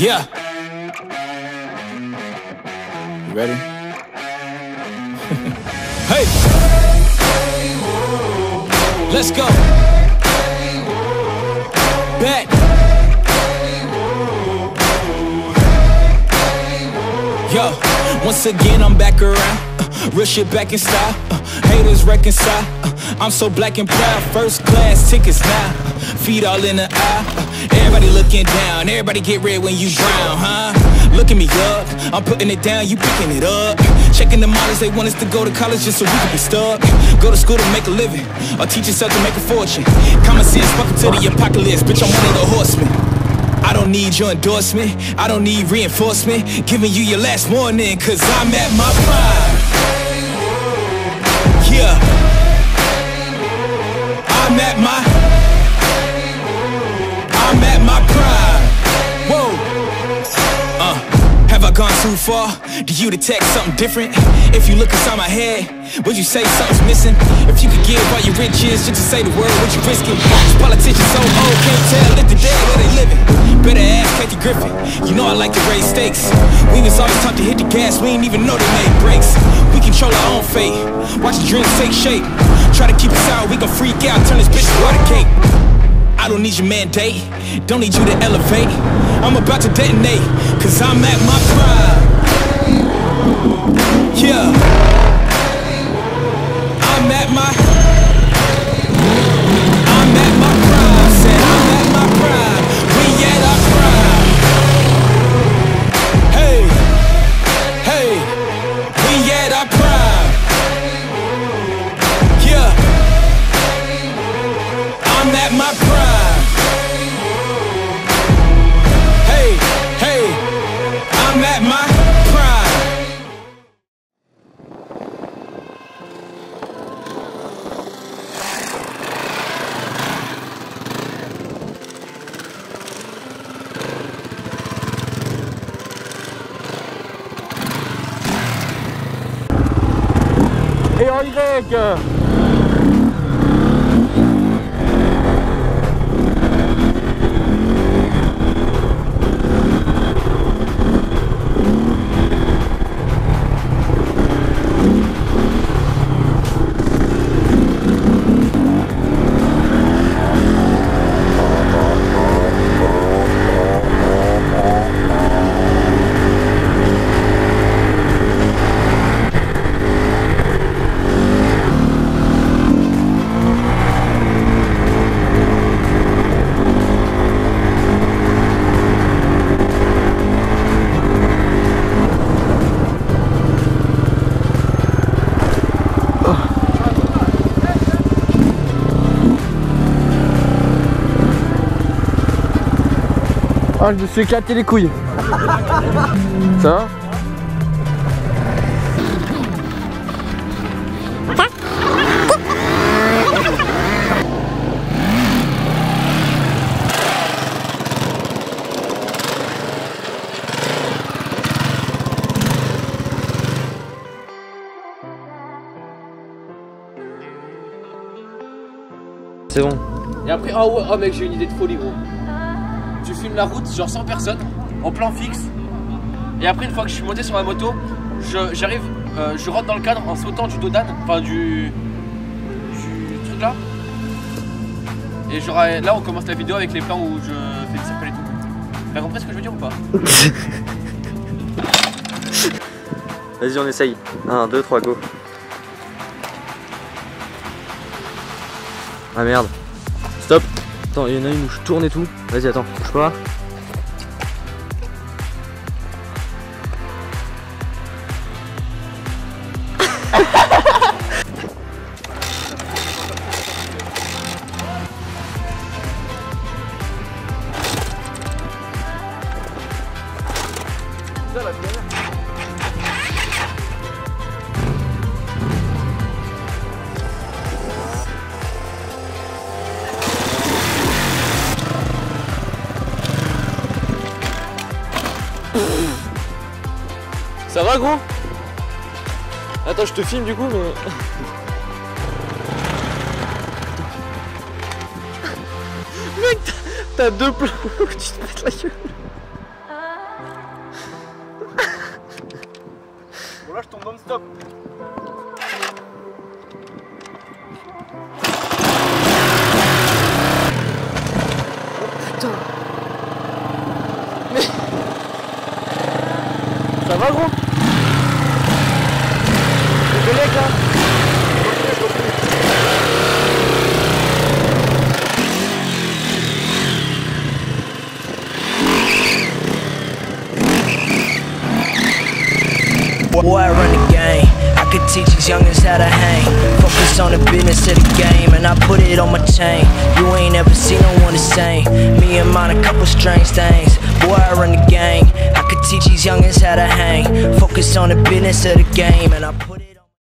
Yeah. You ready? Hey. Let's go. Back. Yo, once again I'm back around. Real shit back in style. Haters reconcile. I'm so black and proud. First class tickets now. Feet all in the eye. Everybody looking down. Everybody get red when you drown, huh? Look at me up. I'm putting it down, you picking it up. Checking the models, they want us to go to college just so we can be stuck. Go to school to make a living, or teach yourself to make a fortune. Common sense, welcome to the apocalypse. Bitch, I'm one of the horsemen. I don't need your endorsement, I don't need reinforcement. Giving you your last warning, cause I'm at my prime. Yeah. I'm at my prime. Whoa. Have I gone too far? Do you detect something different? If you look inside my head, would you say something's missing? If you could give all your riches just to say the word, would you risk it? Politicians so old, can't tell if the dead where they living. Better ask Kathy Griffin. You know I like to raise stakes. We was always taught to hit the gas, we ain't even know they made brakes. We control our own fate, watch the dreams take shape. Try to keep us out, we gon' freak out, turn this bitch to water cake. I don't need your mandate, don't need you to elevate. I'm about to detonate, cause I'm at my prime. Yeah. I'm at my prime. Said I'm at my prime. We at our prime. Hey, hey, we at our prime. Yeah. I'm at my prime. Hey, hey, I'm at my prime. Et en Y. Ah, je me suis éclaté les couilles. Ça va? C'est bon. Et après, oh, ouais, oh mec, j'ai une idée de folie, gros. Tu filmes la route, genre 100 personnes, en plan fixe. Et après, une fois que je suis monté sur ma moto, j'arrive, je rentre dans le cadre en sautant du dos d'âne, enfin du truc là. Et genre, là, on commence la vidéo avec les plans où je fais le circle et tout. T'as compris ce que je veux dire ou pas? Vas-y, on essaye. 1, 2, 3, go. Ah merde. Stop. Attends, il y en a une où je tourne et tout. Vas-y, attends, bouge pas. Ça va, gros? Attends, je te filme du coup, mais... Mec, t'as deux plans où tu te pètes la gueule. Bon là je tombe non-stop. Oh putain. Mais ça va gros? Je l'ai là. Boy, I run the game. I could teach these youngins how to hang. Focus on the business of the game, and I put it on my chain. You ain't ever seen no one the same. Me and mine, a couple strange things. Boy, I run the game. I could teach these youngins how to hang. Focus on the business of the game, and I put it